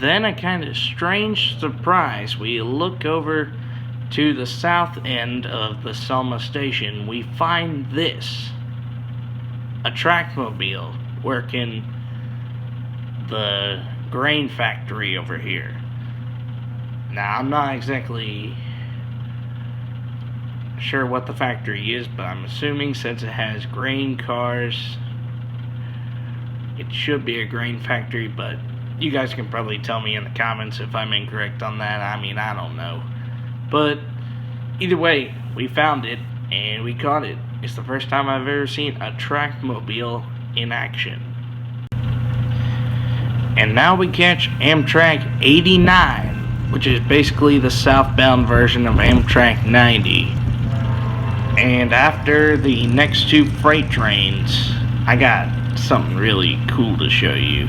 then a kind of strange surprise. We look over to the south end of the Selma station. We find this. A trackmobile working the grain factory over here. Now, I'm not exactly sure what the factory is, but I'm assuming since it has grain cars, it should be a grain factory, but you guys can probably tell me in the comments if I'm incorrect on that. I mean, I don't know. But either way, we found it and we caught it. It's the first time I've ever seen a trackmobile in action. And now we catch Amtrak 89, which is basically the southbound version of Amtrak 90. And after the next two freight trains, I got something really cool to show you.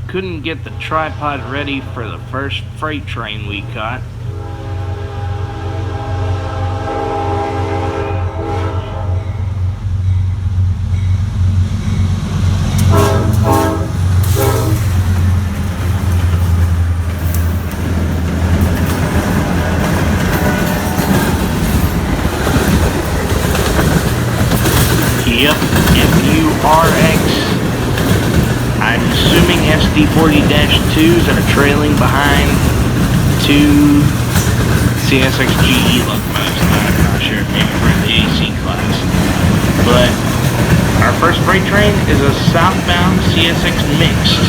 Couldn't get the tripod ready for the first freight train we caught. Yep, MURX. I'm assuming SD40-2s are trailing behind two CSXGE locomotives. I'm not sure, maybe for the AC class. But our first freight train is a southbound CSX mixed.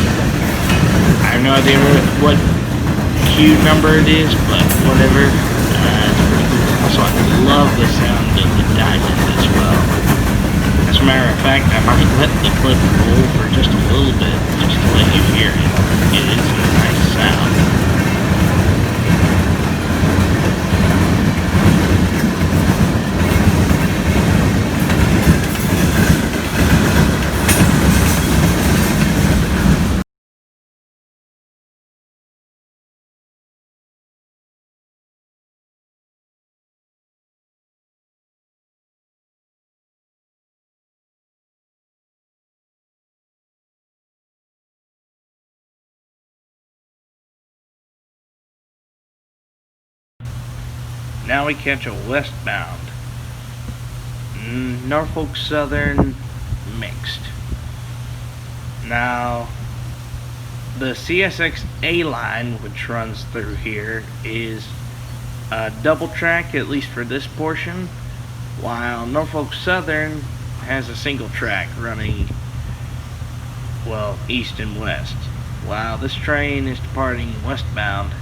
I have no idea what queue number it is, but whatever. It's pretty cool. Also, I love the sound of the diamond as well. As a matter of fact, I might let the clip roll for just a little bit, just to let you hear it. It is a nice sound. Now we catch a westbound Norfolk Southern mixed. Now the CSX A line, which runs through here, is a double track, at least for this portion, while Norfolk Southern has a single track running, well, east and west. While this train is departing westbound,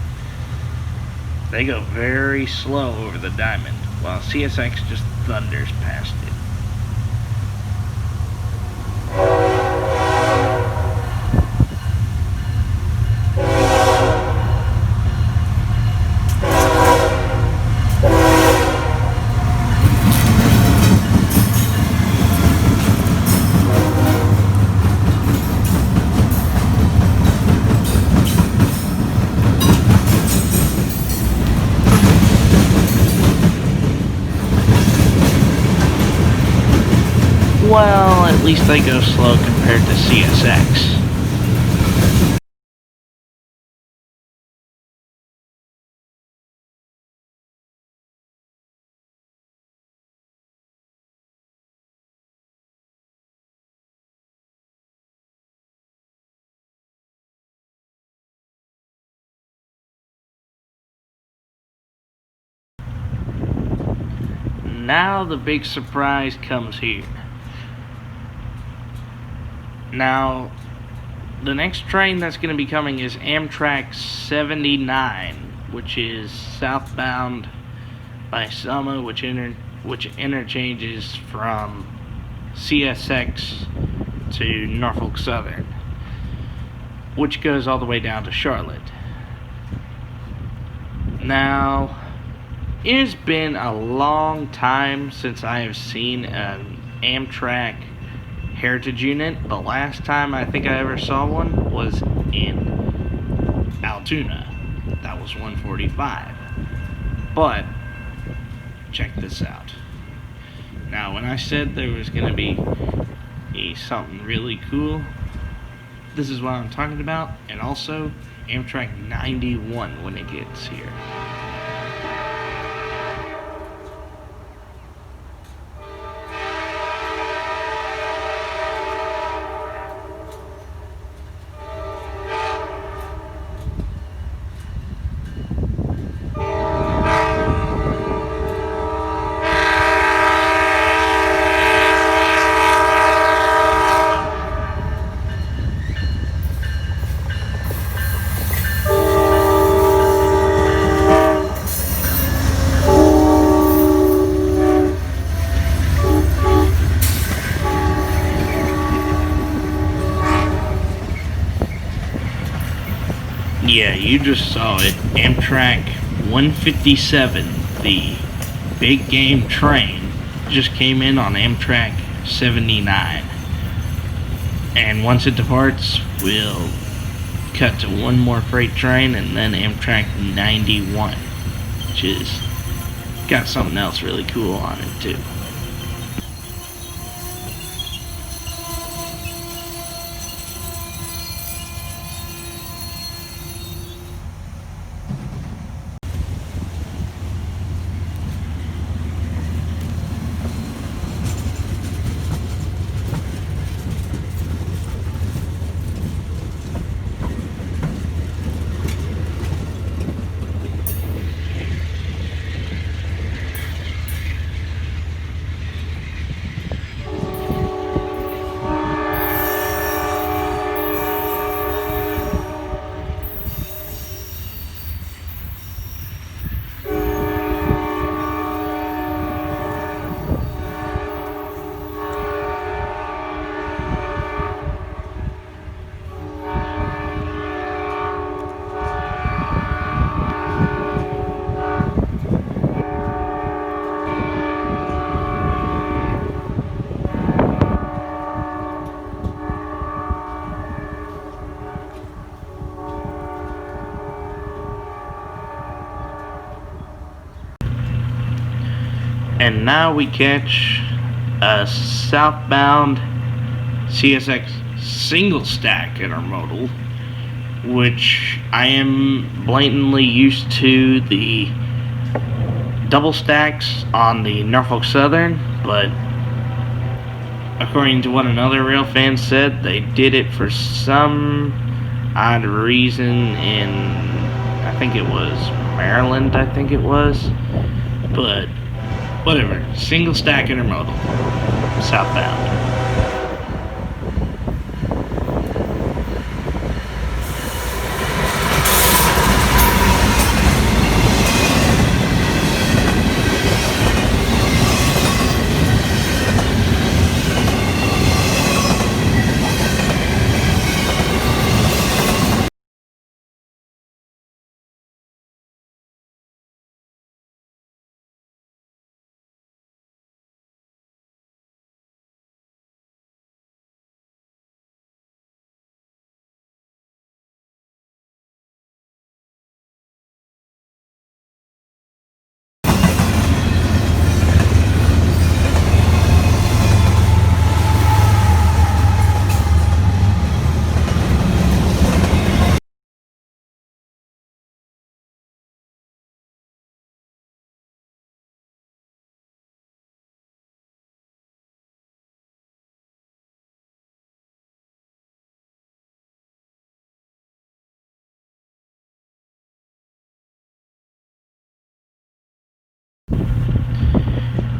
they go very slow over the diamond, while CSX just thunders past it. well, at least they go slow compared to CSX. Now the big surprise comes here. Now, the next train that's going to be coming is Amtrak 79, which is southbound by Selma, which interchanges from CSX to Norfolk Southern, which goes all the way down to Charlotte. Now, it has been a long time since I have seen an Amtrak Heritage unit. The last time I think I ever saw one was in Altoona. That was 145. But, check this out. Now, when I said there was going to be something really cool, this is what I'm talking about, and also Amtrak 91 when it gets here. Yeah, you just saw it. Amtrak 157, the big game train, just came in on Amtrak 79. And once it departs, we'll cut to one more freight train and then Amtrak 91, which is got something else really cool on it too. And now we catch a southbound CSX single stack intermodal, which I am blatantly used to the double stacks on the Norfolk Southern, but according to what another rail fan said, they did it for some odd reason in, I think it was Maryland, but whatever, single stack intermodal, southbound.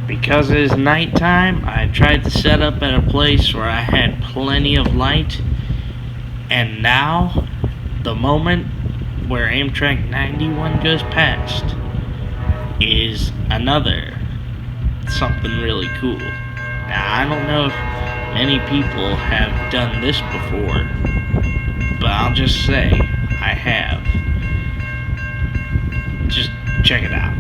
Because it is nighttime, I tried to set up at a place where I had plenty of light, and now, the moment where Amtrak 91 goes past is another something really cool. Now, I don't know if many people have done this before, but I'll just say I have. Just check it out.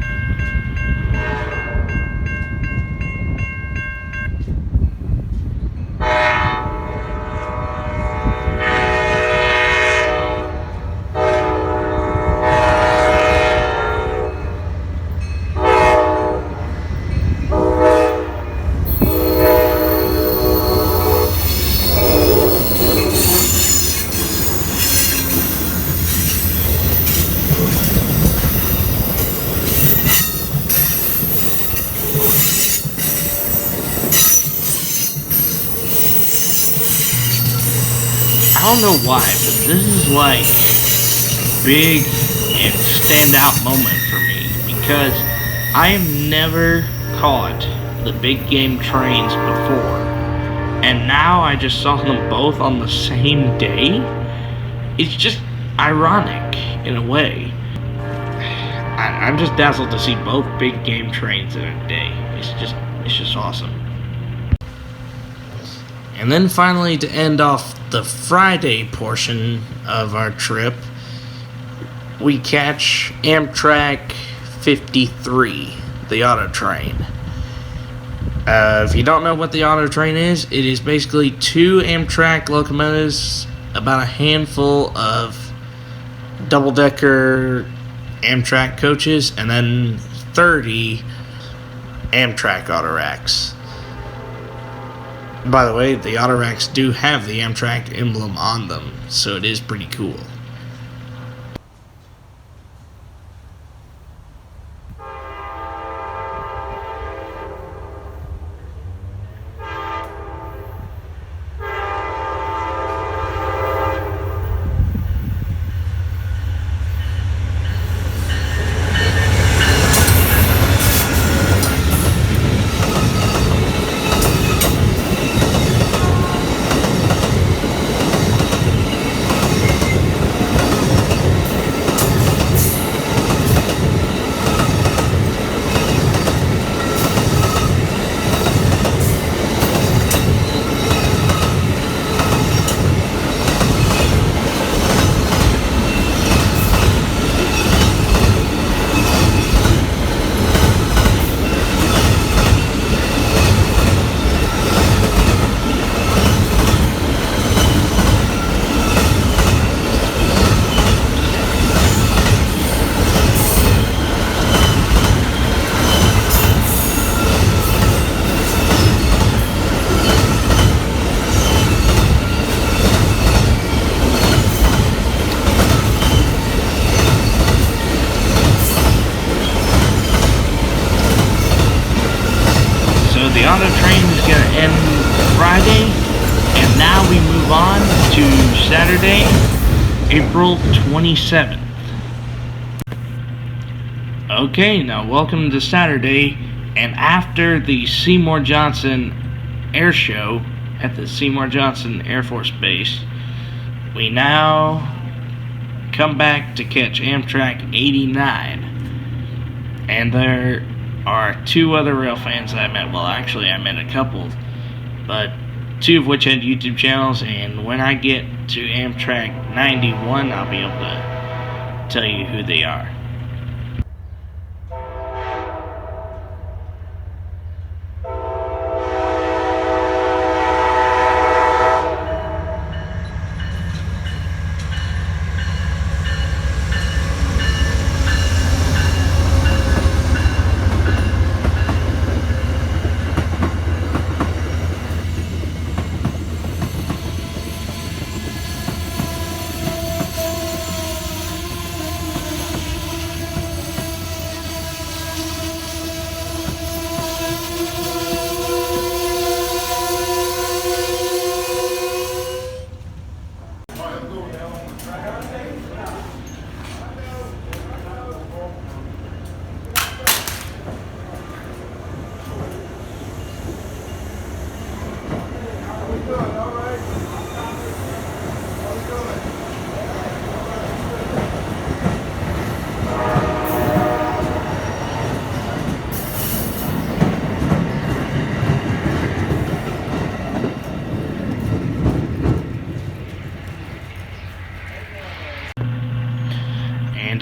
I don't know why, but this is like big and standout moment for me because I have never caught the big game trains before, and now I just saw them both on the same day. It's just ironic in a way. I'm just dazzled to see both big game trains in a day. It's just awesome. And then finally, to end off the Friday portion of our trip, we catch Amtrak 53, the auto train. If you don't know what the auto train is, it is basically 2 Amtrak locomotives, about a handful of double-decker Amtrak coaches, and then 30 Amtrak autoracks. By the way, the autoracks do have the Amtrak emblem on them, so it is pretty cool. The auto train is going to end Friday, and now we move on to Saturday, April 27th. Okay, now welcome to Saturday, and after the Seymour Johnson Air Show at the Seymour Johnson Air Force Base, we now come back to catch Amtrak 89, and there are 2 other rail fans that I met. Well, actually, I met a couple, but 2 of which had YouTube channels, and when I get to Amtrak 91, I'll be able to tell you who they are.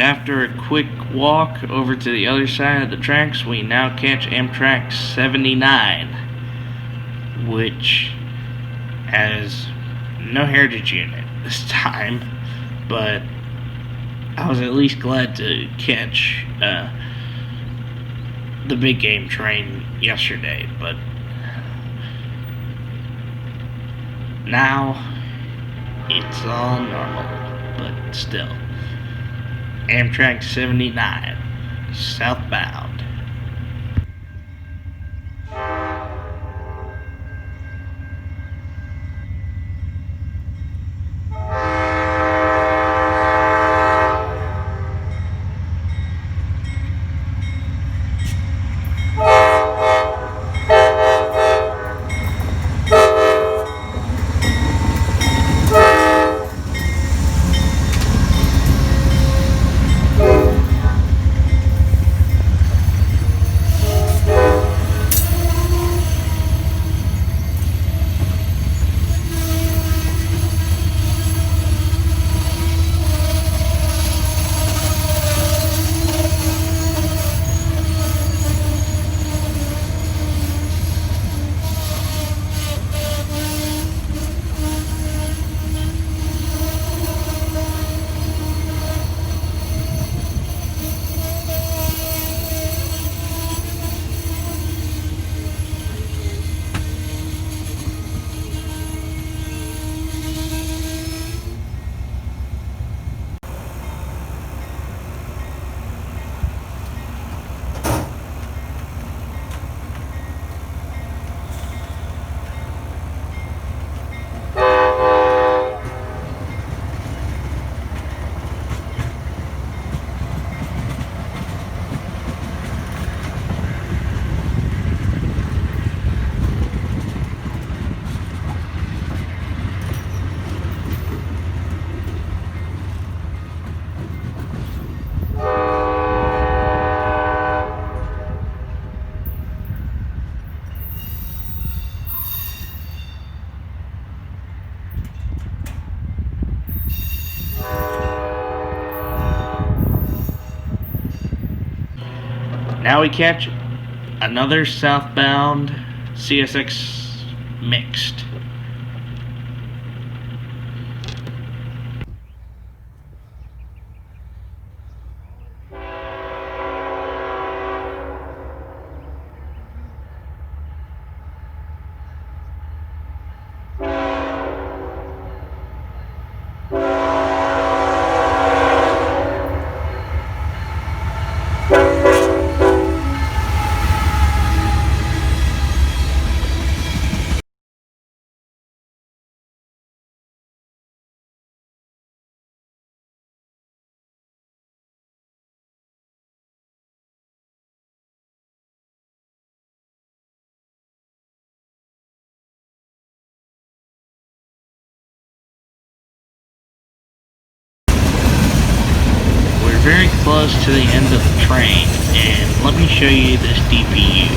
after a quick walk over to the other side of the tracks, we now catch Amtrak 79, which has no heritage unit this time, but I was at least glad to catch the big game train yesterday, but now it's all normal, but still. Amtrak 79, southbound. Now we catch another southbound CSX mixed. Very close to the end of the train, and let me show you this DPU.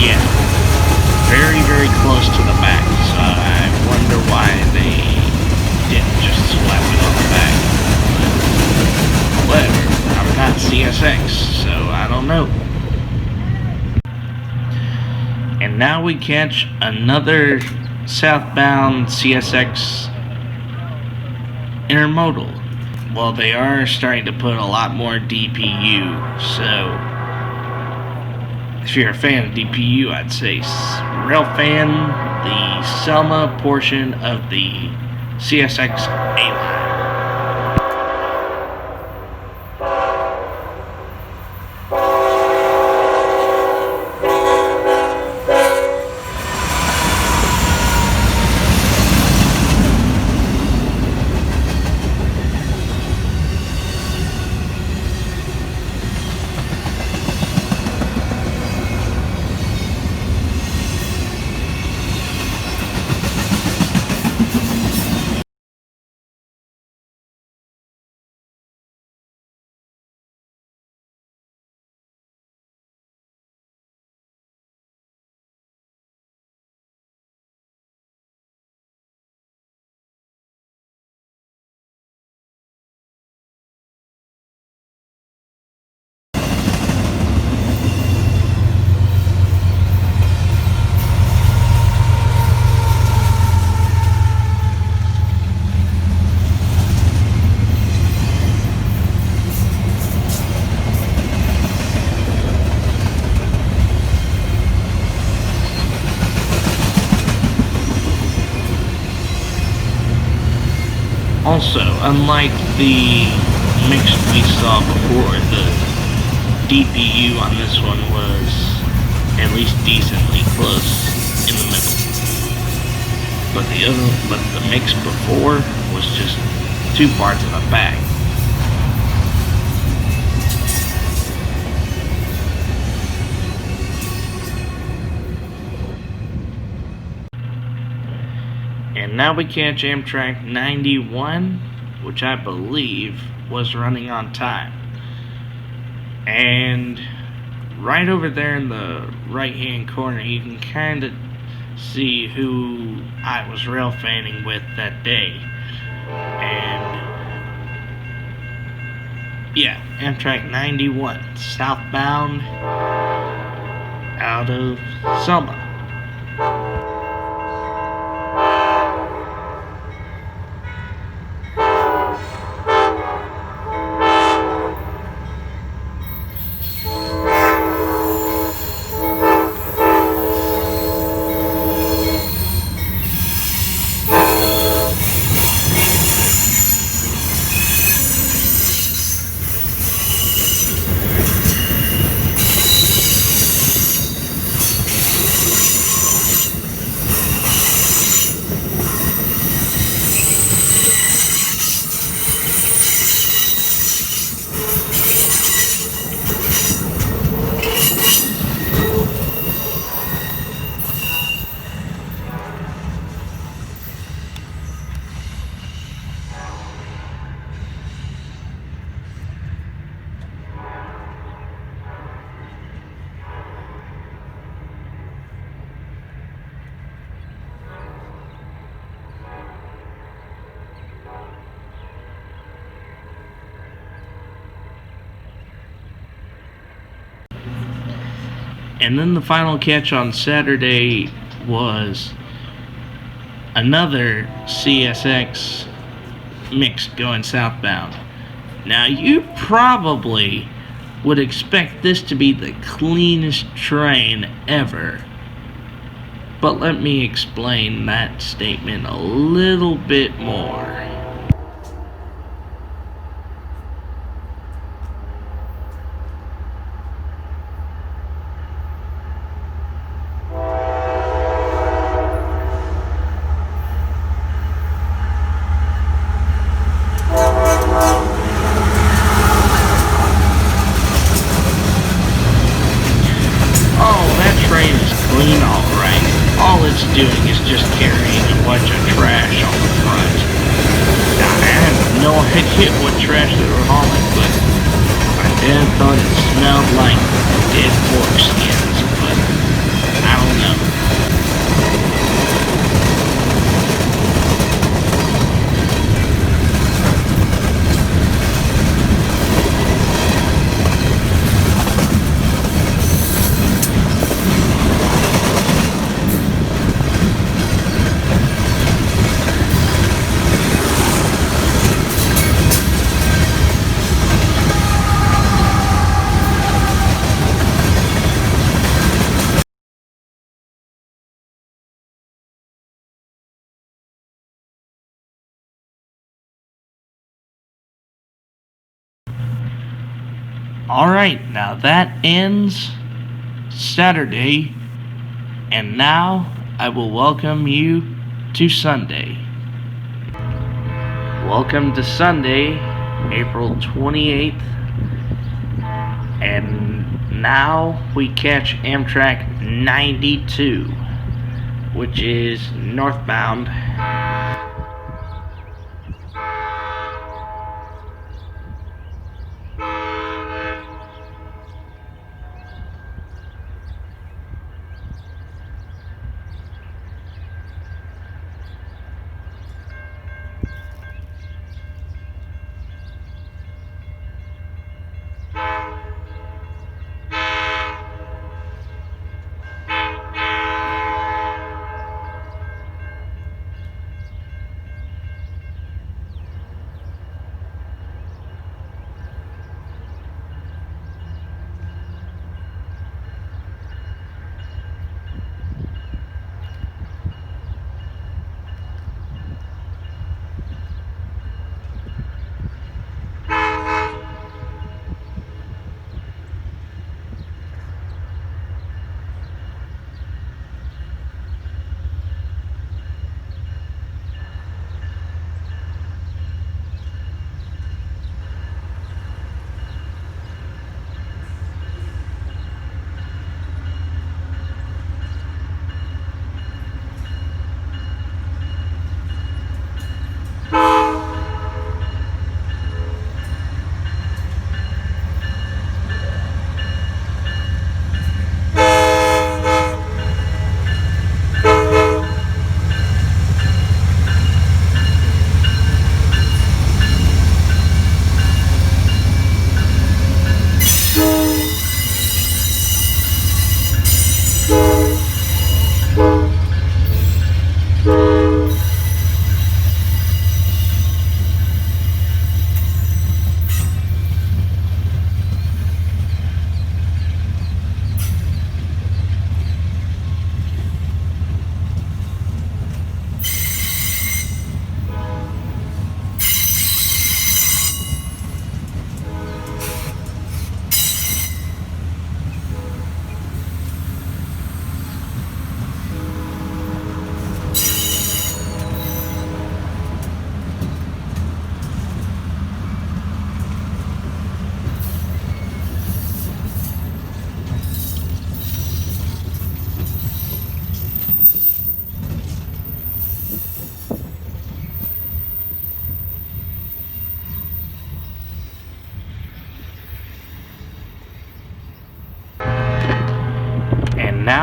Yeah, very, very close to the back, so I wonder why they didn't just slap it on the back. But whatever, I'm not CSX, so I don't know. And now we catch another southbound CSX intermodal. Well, they are starting to put a lot more DPU, so if you're a fan of DPU, I'd say Railfan, the Selma portion of the CSX A-line. Also, unlike the mix we saw before, the DPU on this one was at least decently close in the middle. But the mix before was just 2 parts of a bag. And now we catch Amtrak 91, which I believe was running on time. And right over there in the right hand corner, you can kind of see who I was railfanning with that day. And yeah, Amtrak 91, southbound out of Selma. And then the final catch on Saturday was another CSX mix going southbound. Now, you probably would expect this to be the cleanest train ever. But let me explain that statement a little bit more. All it's doing is just carrying a bunch of trash on the front. Now, I have no idea what trash they were hauling, but my dad thought it smelled like dead pork skins, but I don't know. Alright, now that ends Saturday, and now I will welcome you to Sunday. Welcome to Sunday, April 28th, and now we catch Amtrak 92, which is northbound.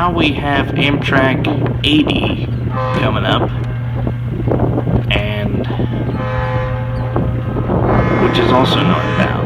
now we have Amtrak 80 coming up, and which is also northbound.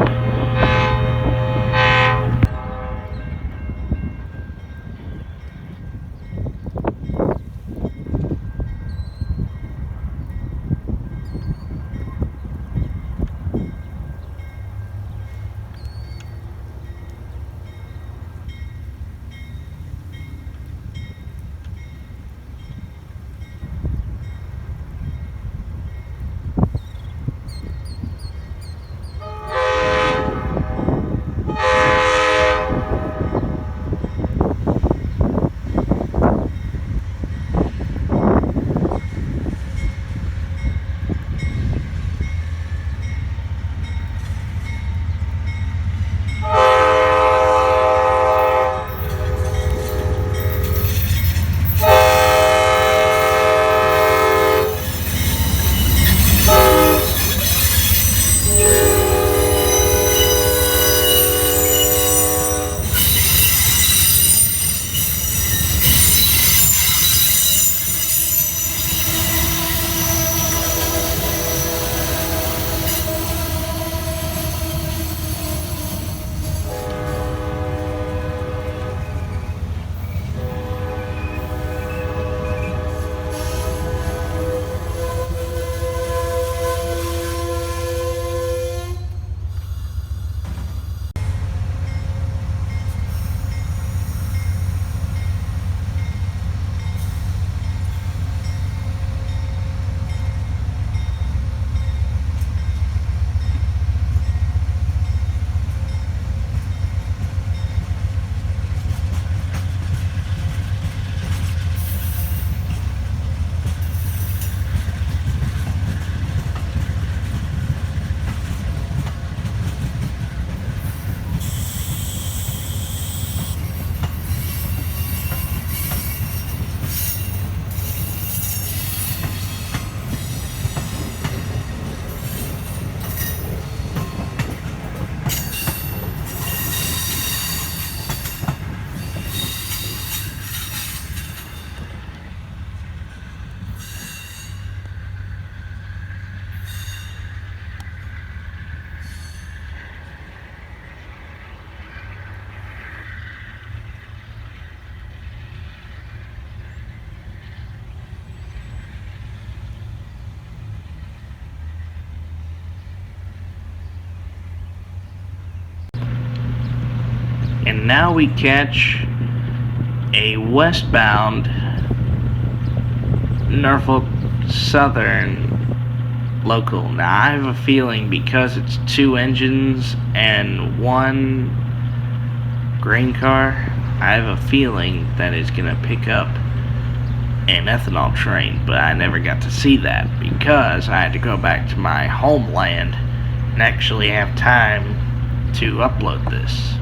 And now we catch a westbound Norfolk Southern local. Now I have a feeling, because it's 2 engines and 1 grain car, I have a feeling that it's gonna pick up an ethanol train, but I never got to see that because I had to go back to my homeland and actually have time to upload this.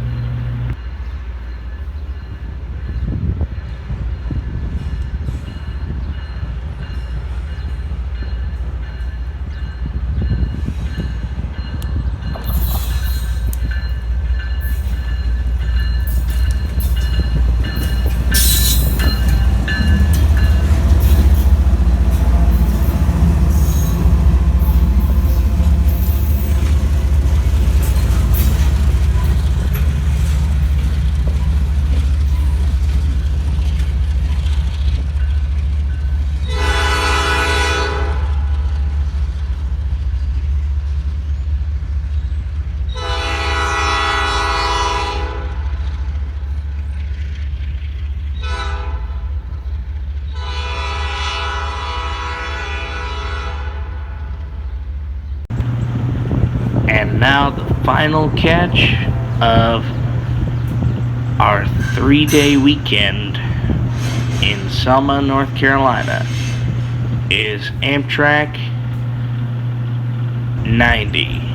And now the final catch of our 3-day weekend in Selma, North Carolina is Amtrak 90.